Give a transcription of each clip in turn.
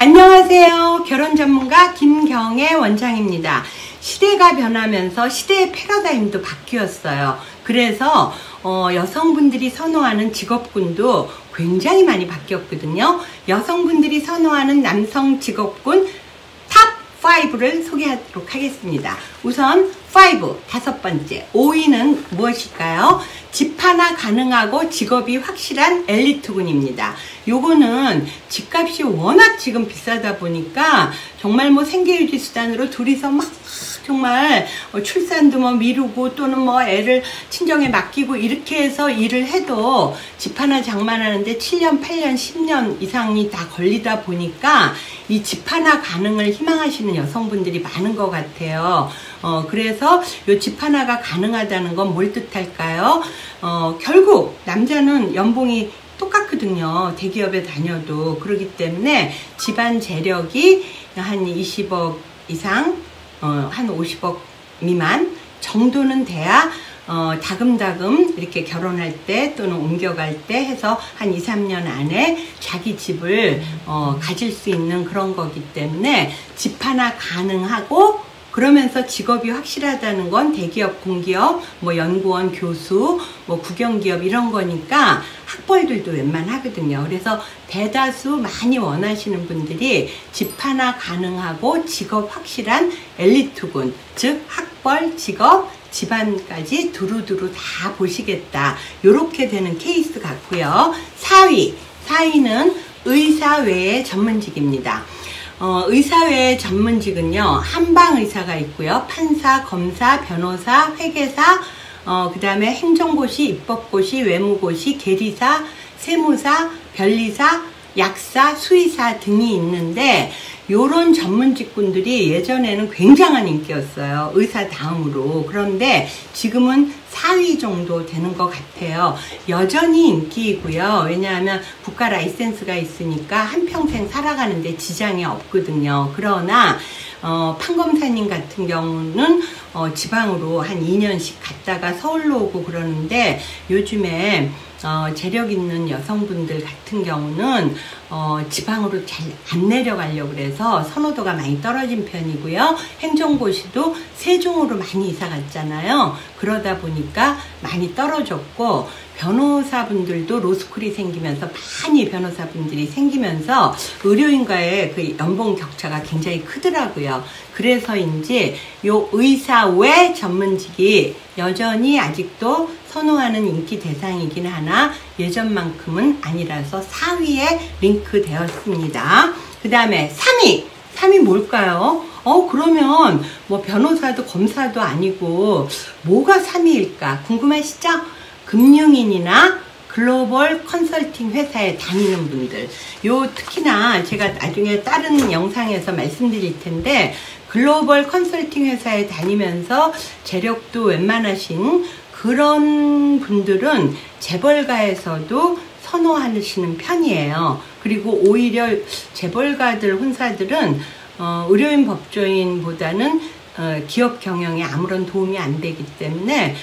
안녕하세요. 결혼 전문가 김경애 원장입니다. 시대가 변하면서 시대의 패러다임도 바뀌었어요. 그래서 여성분들이 선호하는 직업군도 굉장히 많이 바뀌었거든요. 여성분들이 선호하는 남성 직업군 탑 5를 소개하도록 하겠습니다. 우선 5, 다섯 번째, 5위는 무엇일까요? 집 하나 가능하고 직업이 확실한 엘리트군입니다. 요거는 집값이 워낙 지금 비싸다 보니까 정말 뭐 생계유지 수단으로 둘이서 막 정말 출산도 뭐 미루고 또는 뭐 애를 친정에 맡기고 이렇게 해서 일을 해도 집 하나 장만하는데 7년, 8년, 10년 이상이 다 걸리다 보니까 이 집 하나 가능을 희망하시는 여성분들이 많은 것 같아요. 그래서 요 집 하나가 가능하다는 건 뭘 뜻할까요? 결국 남자는 연봉이 똑같거든요. 대기업에 다녀도. 그렇기 때문에 집안 재력이 한 20억 이상, 한 50억 미만 정도는 돼야 다금다금 이렇게 결혼할 때 또는 옮겨갈 때 해서 한 2, 3년 안에 자기 집을 가질 수 있는 그런 거기 때문에 집 하나 가능하고 그러면서 직업이 확실하다는 건 대기업, 공기업, 뭐 연구원, 교수, 뭐 국영기업 이런 거니까 학벌들도 웬만하거든요. 그래서 대다수 많이 원하시는 분들이 집 하나 가능하고 직업 확실한 엘리트군, 즉 학벌, 직업, 집안까지 두루두루 다 보시겠다. 요렇게 되는 케이스 같고요. 4위는 의사 외의 전문직입니다. 의사 외의 전문직은요, 한방의사가 있고요. 판사, 검사, 변호사, 회계사, 그 다음에 행정고시, 입법고시, 외무고시, 계리사, 세무사, 변리사, 약사, 수의사 등이 있는데 요런 전문직군들이 예전에는 굉장한 인기였어요. 의사 다음으로. 그런데 지금은 4위 정도 되는 것 같아요. 여전히 인기이고요. 왜냐하면 국가 라이센스가 있으니까 한평생 살아가는데 지장이 없거든요. 그러나 판검사님 같은 경우는 지방으로 한 2년씩 갔다가 서울로 오고 그러는데 요즘에 재력 있는 여성분들 같은 경우는 지방으로 잘 안 내려가려고 그래서 선호도가 많이 떨어진 편이고요. 행정고시도 세종으로 많이 이사 갔잖아요. 그러다 보니까 많이 떨어졌고 변호사분들도 로스쿨이 생기면서 많이 변호사분들이 생기면서 의료인과의 그 연봉 격차가 굉장히 크더라고요. 그래서인지 요 의사 외 전문직이 여전히 아직도 선호하는 인기 대상이긴 하나 예전만큼은 아니라서 4위에 링크 되었습니다. 그 다음에 3위 뭘까요? 그러면 뭐 변호사도 검사도 아니고 뭐가 3위일까 궁금하시죠? 금융인이나 글로벌 컨설팅 회사에 다니는 분들, 특히나 제가 나중에 다른 영상에서 말씀드릴 텐데 글로벌 컨설팅 회사에 다니면서 재력도 웬만하신 그런 분들은 재벌가에서도 선호하시는 편이에요. 그리고 오히려 재벌가들, 혼사들은 의료인, 법조인보다는 기업 경영에 아무런 도움이 안 되기 때문에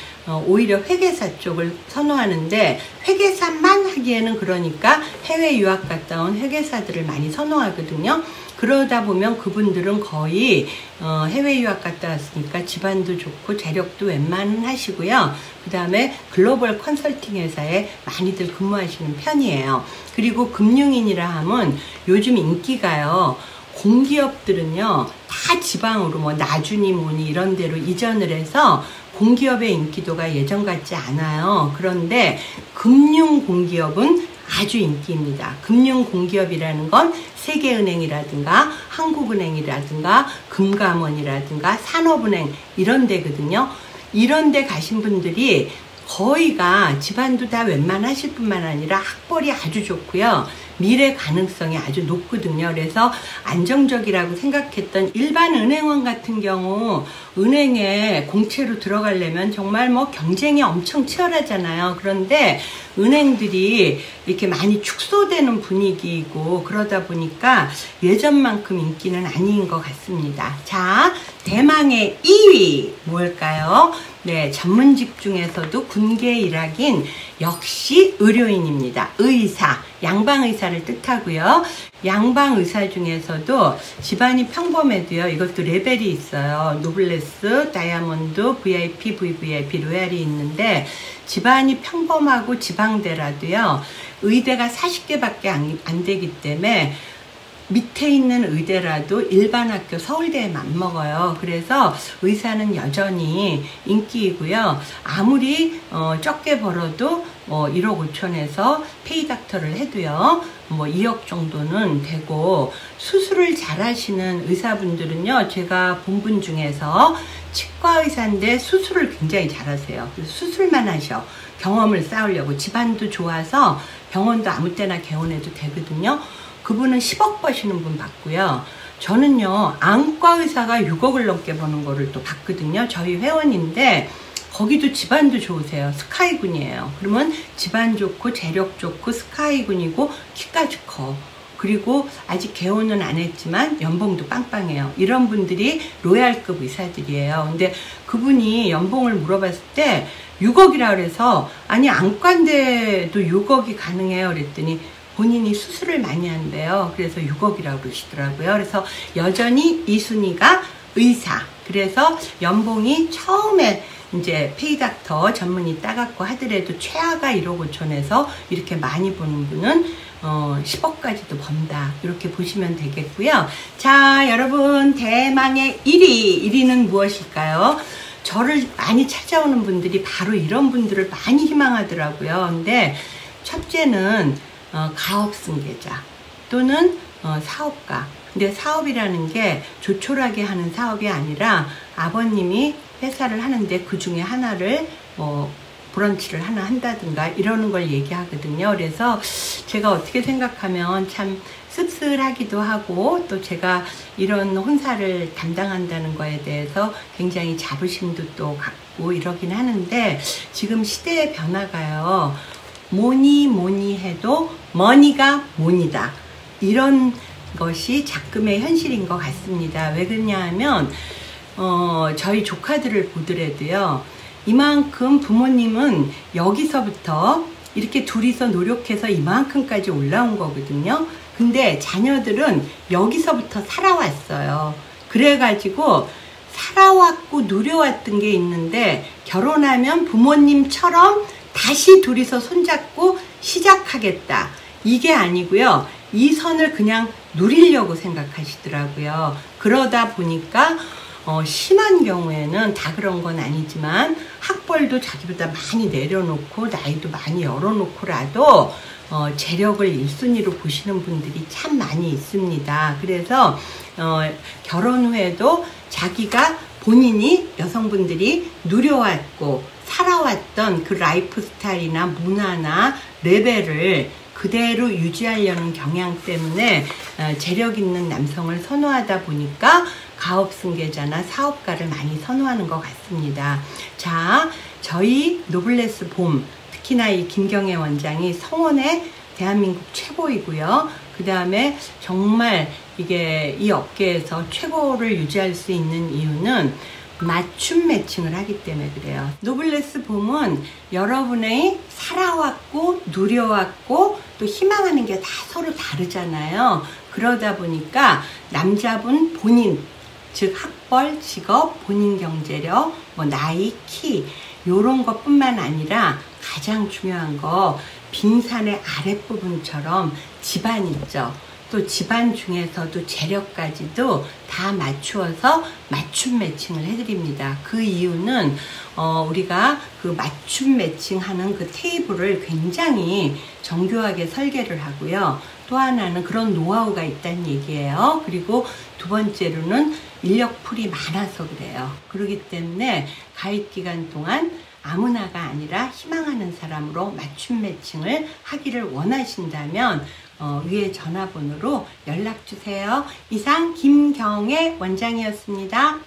오히려 회계사 쪽을 선호하는데 회계사만 하기에는 그러니까 해외 유학 갔다 온 회계사들을 많이 선호하거든요. 그러다 보면 그분들은 거의 해외 유학 갔다 왔으니까 집안도 좋고 재력도 웬만은 하시고요. 그 다음에 글로벌 컨설팅 회사에 많이들 근무하시는 편이에요. 그리고 금융인이라 하면 요즘 인기가요. 공기업들은요 다 지방으로 뭐 나주니 뭐니 이런 데로 이전을 해서 공기업의 인기도가 예전 같지 않아요. 그런데 금융공기업은 아주 인기입니다. 금융공기업이라는 건 세계은행이라든가 한국은행이라든가 금감원이라든가 산업은행 이런 데거든요. 이런 데 가신 분들이 거의가 집안도 다 웬만하실 뿐만 아니라 학벌이 아주 좋고요. 미래 가능성이 아주 높거든요. 그래서 안정적이라고 생각했던 일반 은행원 같은 경우 은행에 공채로 들어가려면 정말 뭐 경쟁이 엄청 치열하잖아요. 그런데 은행들이 이렇게 많이 축소되는 분위기이고 그러다 보니까 예전만큼 인기는 아닌 것 같습니다. 자, 대망의 2위 뭘까요? 네, 전문직 중에서도 군계 일학인 역시 의료인입니다. 의사, 양방의사를 뜻하고요. 양방의사 중에서도 집안이 평범해도요, 이것도 레벨이 있어요. 노블레스, 다이아몬드, VIP, VVIP, 로얄이 있는데, 집안이 평범하고 지방대라도요, 의대가 40개밖에 안 되기 때문에 밑에 있는 의대라도 일반 학교 서울대에 맞먹어요. 그래서 의사는 여전히 인기이고요. 아무리 적게 벌어도 1억 5천에서 페이닥터를 해도요, 2억 정도는 되고, 수술을 잘 하시는 의사분들은요, 제가 본 분 중에서 치과 의사인데 수술을 굉장히 잘하세요. 그래서 수술만 하셔. 경험을 쌓으려고. 집안도 좋아서 병원도 아무 때나 개원해도 되거든요. 그분은 10억 버시는 분 봤고요. 저는요, 안과 의사가 6억을 넘게 버는 거를 또 봤거든요. 저희 회원인데, 거기도 집안도 좋으세요. 스카이군이에요. 그러면 집안 좋고, 재력 좋고, 스카이군이고, 키까지 커. 그리고 아직 개원은 안 했지만 연봉도 빵빵해요. 이런 분들이 로얄급 의사들이에요. 근데 그분이 연봉을 물어봤을 때 6억이라 그래서, 아니, 안과인데도 6억이 가능해요. 그랬더니, 본인이 수술을 많이 한대요. 그래서 6억이라고 그러시더라고요. 그래서 여전히 이 순위가 의사. 그래서 연봉이 처음에 이제 페이닥터 전문의 따갖고 하더라도 최하가 1억 5천에서 이렇게 많이 버는 분은 10억까지도 번다. 이렇게 보시면 되겠고요. 자, 여러분, 대망의 1위는 무엇일까요? 저를 많이 찾아오는 분들이 바로 이런 분들을 많이 희망하더라고요. 근데 첫째는 가업승계자 또는 사업가. 근데 사업이라는 게 조촐하게 하는 사업이 아니라 아버님이 회사를 하는데 그 중에 하나를 브런치를 하나 한다든가 이러는 걸 얘기하거든요. 그래서 제가 어떻게 생각하면 참 씁쓸하기도 하고, 또 제가 이런 혼사를 담당한다는 거에 대해서 굉장히 자부심도 또 갖고 이러긴 하는데, 지금 시대의 변화가요, 뭐니 해도 머니가 money다. 이런 것이 작금의 현실인 것 같습니다. 왜 그러냐 하면 저희 조카들을 보더라도요, 이만큼 부모님은 여기서부터 이렇게 둘이서 노력해서 이만큼까지 올라온 거거든요. 근데 자녀들은 여기서부터 살아왔어요. 그래가지고 살아왔고 누려왔던 게 있는데, 결혼하면 부모님처럼 다시 둘이서 손잡고 시작하겠다. 이게 아니고요. 이 선을 그냥 누리려고 생각하시더라고요. 그러다 보니까 심한 경우에는, 다 그런 건 아니지만, 학벌도 자기보다 많이 내려놓고 나이도 많이 열어놓고라도 재력을 1순위로 보시는 분들이 참 많이 있습니다. 그래서 결혼 후에도 자기가 본인이, 여성분들이 누려왔고 살아왔던 그 라이프 스타일이나 문화나 레벨을 그대로 유지하려는 경향 때문에 재력 있는 남성을 선호하다 보니까 가업승계자나 사업가를 많이 선호하는 것 같습니다. 자, 저희 노블레스 봄, 특히나 이 김경애 원장이 성원의 대한민국 최고이고요. 그 다음에 정말 이게 이 업계에서 최고를 유지할 수 있는 이유는 맞춤 매칭을 하기 때문에 그래요. 노블레스 봄은 여러분의 살아왔고 누려왔고 또 희망하는 게 다 서로 다르잖아요. 그러다 보니까 남자분 본인, 즉 학벌, 직업, 본인 경제력, 나이, 키 요런 것뿐만 아니라 가장 중요한 거, 빙산의 아랫부분처럼 집안 있죠. 또 집안 중에서도 재력까지도 다 맞추어서 맞춤 매칭을 해드립니다. 그 이유는 우리가 그 맞춤 매칭하는 그 테이블을 굉장히 정교하게 설계를 하고요. 또 하나는 그런 노하우가 있다는 얘기예요. 그리고 두 번째로는 인력풀이 많아서 그래요. 그렇기 때문에 가입 기간 동안 아무나가 아니라 희망하는 사람으로 맞춤 매칭을 하기를 원하신다면 위에 전화번호로 연락주세요. 이상 김경애 원장이었습니다.